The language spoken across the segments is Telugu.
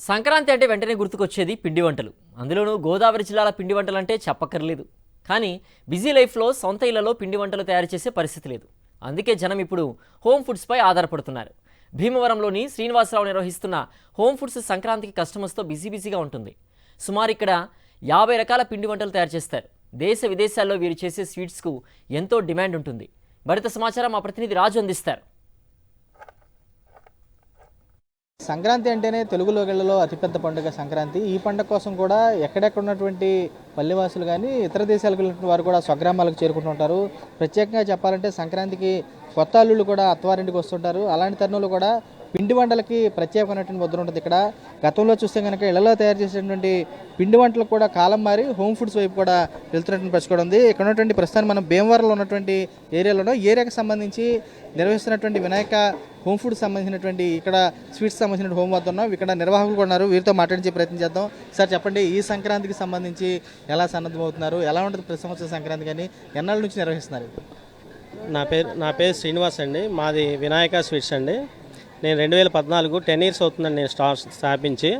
సంక్రాంతి అంటే వెంటనే గుర్తుకొచ్చేది పిండి వంటలు. అందులోనూ గోదావరి జిల్లాల పిండి వంటలు అంటే చెప్పక్కర్లేదు. కానీ బిజీ లైఫ్లో సొంత ఇళ్లలో పిండి వంటలు తయారు చేసే పరిస్థితి లేదు. అందుకే జనం ఇప్పుడు హోమ్ ఫుడ్స్పై ఆధారపడుతున్నారు. భీమవరంలోని శ్రీనివాసరావు నిర్వహిస్తున్న హోమ్ ఫుడ్స్ సంక్రాంతికి కస్టమర్స్తో బిజీగా ఉంటుంది. సుమారు ఇక్కడ 50 రకాల పిండి వంటలు తయారు చేస్తారు. దేశ విదేశాల్లో వీరు చేసే స్వీట్స్కు ఎంతో డిమాండ్ ఉంటుంది. మరింత సమాచారం మా ప్రతినిధి రాజు అందిస్తారు. సంక్రాంతి అంటేనే తెలుగులో అతిపెద్ద పండుగ సంక్రాంతి. ఈ పండుగ కోసం కూడా ఎక్కడెక్కడ ఉన్నటువంటి పల్లెవాసులు కానీ ఇతర దేశాలకు వెళ్ళినటువంటి వారు కూడా స్వగ్రామాలకు చేరుకుంటూ ఉంటారు. ప్రత్యేకంగా చెప్పాలంటే సంక్రాంతికి కొత్త అల్లుళ్ళు కూడా అత్తవారింటికి వస్తుంటారు. అలాంటి తరుణంలో కూడా పిండి వంటలకి ప్రత్యేకమైనటువంటి ముద్ర ఉంటుంది. ఇక్కడ గతంలో చూస్తే కనుక ఇళ్లలో తయారు చేసేటువంటి పిండి వంటలు కూడా కాలం మారి హోమ్ ఫుడ్స్ వైపు కూడా వెళ్తున్నటువంటి పరిస్థితి ఉంది. ఇక్కడ ఉన్నటువంటి ప్రస్తుతానికి మనం భీమవరంలో ఉన్నటువంటి ఏరియాకి సంబంధించి నిర్వహిస్తున్నటువంటి వినాయక హోమ్ ఫుడ్స్ సంబంధించినటువంటి ఇక్కడ స్వీట్స్ సంబంధించిన హోమ్ వద్ద ఉన్నాం. ఇక్కడ నిర్వాహకులు కూడా ఉన్నారు. వీరితో మాట్లాడించే ప్రయత్నం చేద్దాం. సార్ చెప్పండి, ఈ సంక్రాంతికి సంబంధించి ఎలా సన్నద్ధమవుతున్నారు, ఎలా ఉంటుంది ప్రతి సంవత్సరం సంక్రాంతి, కానీ ఎన్నాళ్ళ నుంచి నిర్వహిస్తున్నారు? నా పేరు శ్రీనివాస్ అండి. మాది వినాయక స్వీట్స్ అండి. నేను 2014 10 ఇయర్స్ అవుతుందండి నేను స్థాపించి.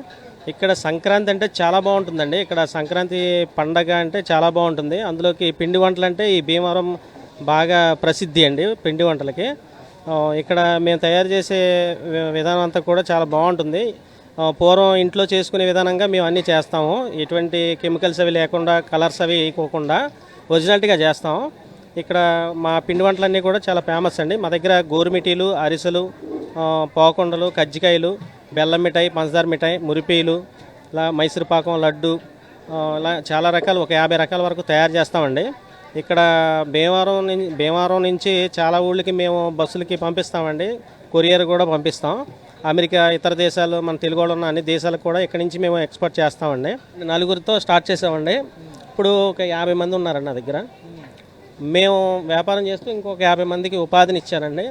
ఇక్కడ సంక్రాంతి అంటే చాలా బాగుంటుందండి. ఇక్కడ సంక్రాంతి పండగ అంటే చాలా బాగుంటుంది. అందులోకి పిండి వంటలు అంటే ఈ భీమవరం బాగా ప్రసిద్ధి అండి పిండి వంటలకి. ఇక్కడ మేము తయారు చేసే విధానం అంతా కూడా చాలా బాగుంటుంది. పూర్వం ఇంట్లో చేసుకునే విధానంగా మేము అన్నీ చేస్తాము. ఎటువంటి కెమికల్స్ అవి లేకుండా, కలర్స్ అవి వేయకోకుండా ఒరిజినాలిటీగా చేస్తాము. ఇక్కడ మా పిండి వంటలన్నీ కూడా చాలా ఫేమస్ అండి. మా దగ్గర గోరుమిటీలు, అరిసెలు, పోకొండలు, కజ్జికాయలు, బెల్లం మిఠాయి, పంచదార మిఠాయి, మురిపీలు, ఇలా మైసూరు పాకం, లడ్డు, ఇలా చాలా రకాలు, ఒక 50 రకాల వరకు తయారు చేస్తామండి. ఇక్కడ భీమవరం నుంచి చాలా ఊళ్ళకి మేము బస్సులకి పంపిస్తామండి. కొరియర్ కూడా పంపిస్తాం. అమెరికా, ఇతర దేశాలు, మన తెలుగు వాళ్ళు ఉన్న అన్ని దేశాలకు కూడా ఇక్కడి నుంచి మేము ఎక్స్పోర్ట్ చేస్తామండి. 4గురితో స్టార్ట్ చేసామండి. ఇప్పుడు ఒక 50 మంది ఉన్నారండి నా దగ్గర. మేము వ్యాపారం చేస్తూ ఇంకొక 50 మందికి ఉపాధిని ఇచ్చారండి.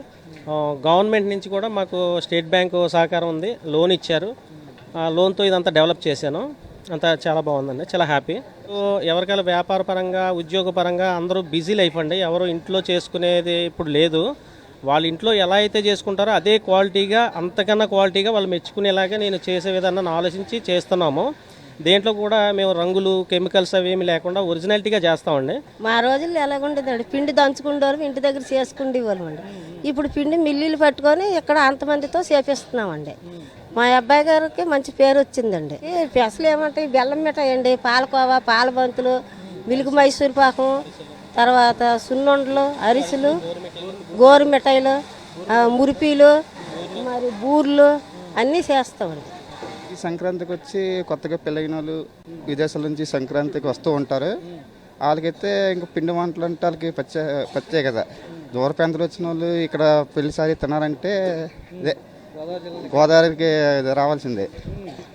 గవర్నమెంట్ నుంచి కూడా మాకు స్టేట్ బ్యాంకు సహకారం ఉంది, లోన్ ఇచ్చారు. ఆ లోన్తో ఇదంతా డెవలప్ చేశాను. అంతా చాలా బాగుందండి, చాలా హ్యాపీ. ఎవరికైనా వ్యాపార పరంగా, ఉద్యోగ పరంగా అందరూ బిజీ లైఫ్ అండి. ఎవరు ఇంట్లో చేసుకునేది ఇప్పుడు లేదు. వాళ్ళ ఇంట్లో ఎలా అయితే చేసుకుంటారో అదే క్వాలిటీగా, అంతకన్నా క్వాలిటీగా వాళ్ళు మెచ్చుకునేలాగా నేను చేసే విధానాన్ని ఆలోచించి చేస్తున్నాము. దేంట్లో కూడా మేము రంగులు, కెమికల్స్ అవి ఏమి లేకుండా ఒరిజినాలిటీగా చేస్తామండి. మా రోజుల్లో ఎలాగుండేదండి, పిండి దంచుకుంటారు, ఇంటి దగ్గర చేసుకుండేవాళ్ళం అండి. ఇప్పుడు పిండి మిల్లులు పట్టుకొని ఇక్కడ అంతమందితో చేపిస్తున్నామండి. మా అబ్బాయి గారికి మంచి పేరు వచ్చిందండి. పెసలు ఏమంటాయి, బెల్లం మిఠాయి అండి, పాలకోవా, పాల బంతులు, మిల్క్ మైసూర్ పాకం, తర్వాత సున్నుండలు, అరిసెలు, గోరు మిఠాయిలు, మురిపీలు, మరి బూర్లు అన్నీ చేస్తామండి. ఈ సంక్రాంతికి వచ్చి కొత్తగా పెళ్ళైన వాళ్ళు విదేశాల నుంచి సంక్రాంతికి వస్తూ ఉంటారు. వాళ్ళకైతే ఇంకా పిండి వంటలు అంటే వాళ్ళకి పచ్చే కదా. దూర ప్రాంతాలు వచ్చిన వాళ్ళు ఇక్కడ పెళ్లిసారి తినారంటే ఇదే గోదావరికి రావాల్సిందే.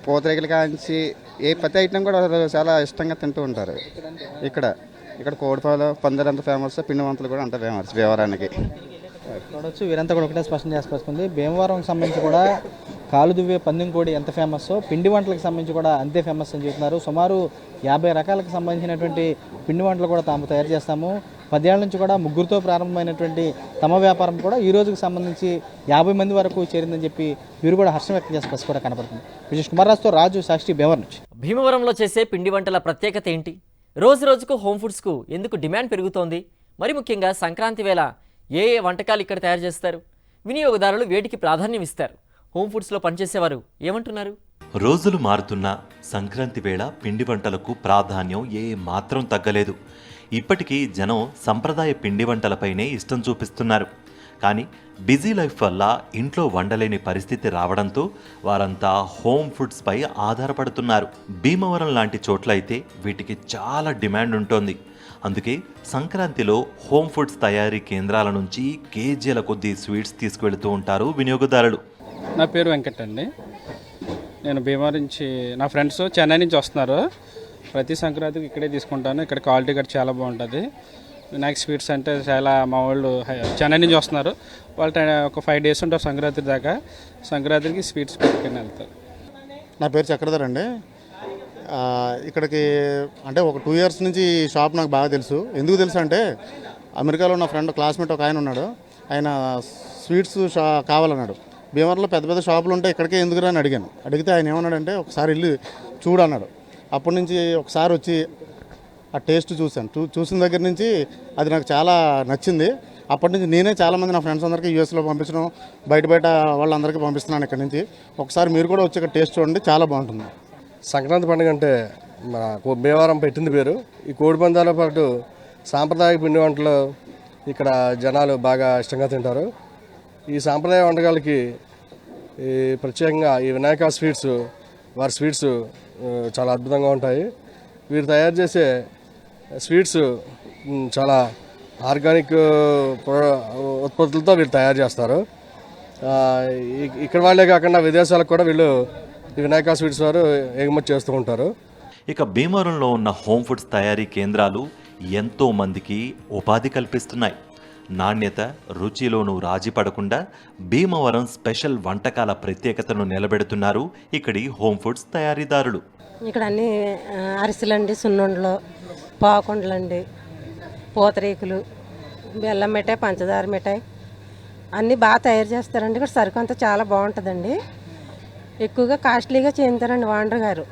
పూతరేకులు కాంచి ఏ ప్రతి ఐటమ్ కూడా వాళ్ళు చాలా ఇష్టంగా తింటూ ఉంటారు. ఇక్కడ కోడిపాలు, పందిరి అంత ఫేమస్, పిండి వంటలు కూడా అంత ఫేమస్ భీమవరానికి. చూడవచ్చు, వీరంతా కూడా ఒకటే స్పష్టం చేసుకొస్తుంది. భీమవరం సంబంధించి కూడా కాలు దువ్వే పందెం కోడి ఎంత ఫేమస్, పిండి వంటలకు సంబంధించి కూడా అంతే ఫేమస్ అని చెప్తున్నారు. సుమారు 50 రకాలకు సంబంధించినటువంటి పిండి వంటలు కూడా తాము తయారు చేస్తాము. 10 ఏళ్ల నుంచి కూడా ముగ్గురితో ప్రారంభమైనటువంటి తమ వ్యాపారం కూడా ఈ రోజుకు సంబంధించి 50 మంది వరకు చేరిందని చెప్పి వీరు కూడా హర్షం వ్యక్తం చేసే పరిస్థితి కూడా కనపడుతుంది. విజయ్ కుమార్ రాజుతో రాజు, సాక్షి, భీమవరం నుంచి. భీమవరంలో చేసే పిండి వంటల ప్రత్యేకత ఏంటి? రోజు రోజుకు హోమ్ ఫుడ్స్కు ఎందుకు డిమాండ్ పెరుగుతోంది? మరి ముఖ్యంగా సంక్రాంతి వేళ ఏ వంటకాలు ఇక్కడ తయారు చేస్తారు? వినియోగదారులు వేటికి ప్రాధాన్యం ఇస్తారు? హోమ్ ఫుడ్స్లో పనిచేసేవారు ఏమంటున్నారు? రోజులు మారుతున్న సంక్రాంతి వేళ పిండి వంటలకు ప్రాధాన్యం ఏ మాత్రం తగ్గలేదు. ఇప్పటికీ జనం సంప్రదాయ పిండి వంటలపైనే ఇష్టం చూపిస్తున్నారు. కానీ బిజీ లైఫ్ వల్ల ఇంట్లో వండలేని పరిస్థితి రావడంతో వారంతా హోమ్ ఫుడ్స్పై ఆధారపడుతున్నారు. భీమవరం లాంటి చోట్లయితే వీటికి చాలా డిమాండ్ ఉంటుంది. అందుకే సంక్రాంతిలో హోమ్ ఫుడ్స్ తయారీ కేంద్రాల నుంచి కేజీల కొద్దీ స్వీట్స్ తీసుకువెళుతూ ఉంటారు వినియోగదారులు. నా పేరు వెంకట్ అండి. నేను భీమవరం నుంచి, నా ఫ్రెండ్స్ చెన్నై నుంచి వస్తున్నారు. ప్రతి సంక్రాంతికి ఇక్కడే తీసుకుంటాను. ఇక్కడ క్వాలిటీ కూడా చాలా బాగుంటుంది. వినాయక స్వీట్స్ అంటే చాలా, మా వాళ్ళు చెన్నై నుంచి వస్తున్నారు. వాళ్ళు ఒక 5 days ఉంటారు సంక్రాంతి దాకా. సంక్రాంతికి స్వీట్స్ పెట్టుకుని వెళ్తారు. నా పేరు చక్రధర్ అండి. ఇక్కడికి అంటే ఒక 2 years నుంచి ఈ షాప్ నాకు బాగా తెలుసు. ఎందుకు తెలుసు అంటే అమెరికాలో నా ఫ్రెండ్ క్లాస్మేట్ ఒక ఆయన ఉన్నాడు. ఆయన స్వీట్స్ కావాలన్నాడు. భీమవరంలో పెద్ద పెద్ద షాపులు ఉంటాయి, ఇక్కడికే ఎందుకురా అని అడిగాను. అడిగితే ఆయన ఏమన్నాడంటే ఒకసారి వెళ్ళి చూడు అన్నాడు. అప్పటి నుంచి ఒకసారి వచ్చి ఆ టేస్ట్ చూశాను. చూసిన దగ్గర నుంచి అది నాకు చాలా నచ్చింది. అప్పటి నుంచి నేనే చాలామంది నా ఫ్రెండ్స్ అందరికీ యూఎస్లో పంపించడం, బయట వాళ్ళందరికీ పంపిస్తున్నాను ఇక్కడ నుంచి. ఒకసారి మీరు కూడా వచ్చి ఇక్కడ టేస్ట్ చూడండి, చాలా బాగుంటుంది. సంక్రాంతి పండుగ అంటే మన భీమవరం పెట్టింది పేరు. ఈ కోడి పందాలతో పాటు సాంప్రదాయ పిండి వంటలు ఇక్కడ జనాలు బాగా ఇష్టంగా తింటారు. ఈ సాంప్రదాయ వంటకాలకి ఈ ప్రత్యేకంగా ఈ వినాయక స్వీట్స్, వారి స్వీట్స్ చాలా అద్భుతంగా ఉంటాయి. వీరు తయారు చేసే స్వీట్స్ చాలా ఆర్గానిక్ ఉత్పత్తులతో వీళ్ళు తయారు చేస్తారు. ఇక్కడ వాళ్ళే కాకుండా విదేశాలకు కూడా వీళ్ళు ఈ వినాయక స్వీట్స్ వారు ఎగుమతి చేస్తూ ఉంటారు. ఇక భీమవరంలో ఉన్న హోమ్ ఫుడ్స్ తయారీ కేంద్రాలు ఎంతో మందికి ఉపాధి కల్పిస్తున్నాయి. నాణ్యత, రుచిలోనూ రాజీ పడకుండా భీమవరం స్పెషల్ వంటకాల ప్రత్యేకతను నిలబెడుతున్నారు ఇక్కడి హోమ్ ఫుడ్స్ తయారీదారులు. ఇక్కడ అన్ని అరిసెలండి, సున్నుండలు, పాకుండలండి, పూతరేకులు, బెల్లం మిఠాయి, పంచదార మిఠాయి అన్నీ బాగా తయారు చేస్తారండి. ఇక్కడ సరుకు అంతా చాలా బాగుంటుందండి. ఎక్కువగా కాస్ట్లీగా చేయించారండి ఓనర్ గారు.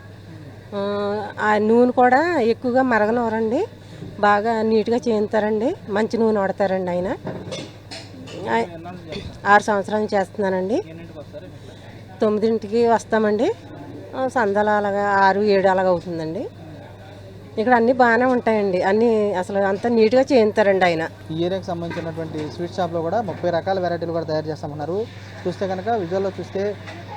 ఆ నూనె కూడా ఎక్కువగా మరగనవరండి, బాగా నీట్గా చేయించారండి. మంచి నూనె వాడతారండి ఆయన. 6 సంవత్సరాలు చేస్తున్నానండి. 9ంటికి వస్తామండి, సందలు అలాగా 6, 7 అలాగా అవుతుందండి. ఇక్కడ అన్నీ బాగానే ఉంటాయండి, అన్నీ అసలు అంతా నీట్గా చేయించారండి ఆయన. ఈ ఏరియాకి సంబంధించినటువంటి స్వీట్ షాప్లో కూడా 30 రకాల వెరైటీలు కూడా తయారు చేస్తామన్నారు. చూస్తే కనుక విజువల్లో చూస్తే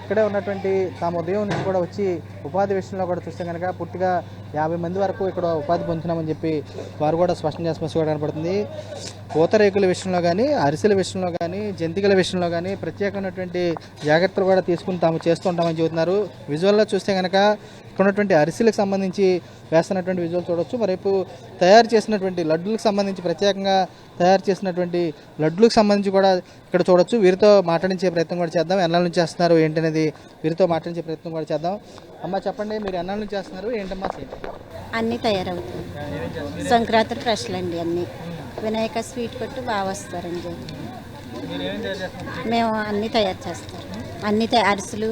ఇక్కడే ఉన్నటువంటి తాము ఉదయం నుంచి కూడా వచ్చి ఉపాధి విషయంలో కూడా చూస్తే కనుక పూర్తిగా 50 మంది వరకు ఇక్కడ ఉపాధి పొందుతున్నామని చెప్పి వారు కూడా స్పష్టం చేసిన కూడా కనపడుతుంది. పూతరేకుల విషయంలో కానీ, అరిసెల విషయంలో కానీ, జంతికల విషయంలో కానీ ప్రత్యేకమైనటువంటి జాగ్రత్తలు కూడా తీసుకుని తాము చేస్తూ ఉంటామని చెబుతున్నారు. విజువల్లో చూస్తే కనుక ఇక్కడ ఉన్నటువంటి అరిసెలకు సంబంధించి వేస్తున్నటువంటి విజువల్ చూడొచ్చు. మరేపు తయారు చేసినటువంటి లడ్డులకు సంబంధించి ప్రత్యేకంగా తయారు చేసినటువంటి లడ్డులకు సంబంధించి కూడా ఇక్కడ చూడొచ్చు. వీరితో మాట్లాడించే ప్రయత్నం కూడా చేద్దాం. ఎన్నాళ్ళ నుంచి చేస్తున్నారు ఏంటనేది వీరితో మాట్లాడించే ప్రయత్నం కూడా చేద్దాం. అమ్మ చెప్పండి, మీరు ఎన్నాళ్ళ నుంచి చేస్తున్నారు ఏంటమ్మా? అన్నీ తయారవుతాయి. సంక్రాంతి ఫ్రెష్లు అండి అన్నీ. వినాయక స్వీట్ కొట్టు బాగా వస్తారండి. మేము అన్నీ తయారు చేస్తాం. అన్నీ అరిసెలు,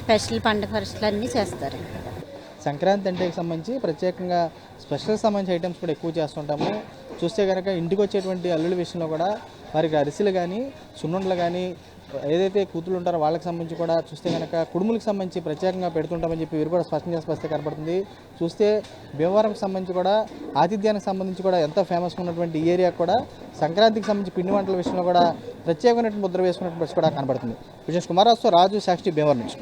స్పెషల్ పండుగ ఫ్రెష్లు అన్నీ చేస్తారు. సంక్రాంతి అంటే సంబంధించి ప్రత్యేకంగా స్పెషల్ సంబంధించి ఐటమ్స్ కూడా ఎక్కువ చేస్తుంటాము. చూస్తే కనుక ఇంటికి వచ్చేటువంటి అల్లుల విషయంలో కూడా వారికి అరిసెలు కానీ, సున్నుండలు కానీ, ఏదైతే కూతురు ఉంటారో వాళ్ళకి సంబంధించి కూడా చూస్తే కనుక కుడుములకు సంబంధించి ప్రత్యేకంగా పెడుతుంటామని చెప్పి వీరు కూడా స్పష్టం చేసి వస్తే కనపడుతుంది. చూస్తే భీమవరంకి సంబంధించి కూడా ఆతిథ్యానికి సంబంధించి కూడా ఎంతో ఫేమస్గా ఉన్నటువంటి ఈ ఏరియా కూడా సంక్రాంతికి సంబంధించి పిండి వంటల విషయంలో కూడా ప్రత్యేకమైనటువంటి ముద్ర వేసుకున్నటువంటి కూడా కనపడుతుంది. విజయ్ కుమార్ రాజు, సాక్షి, భీమవరం నుంచి.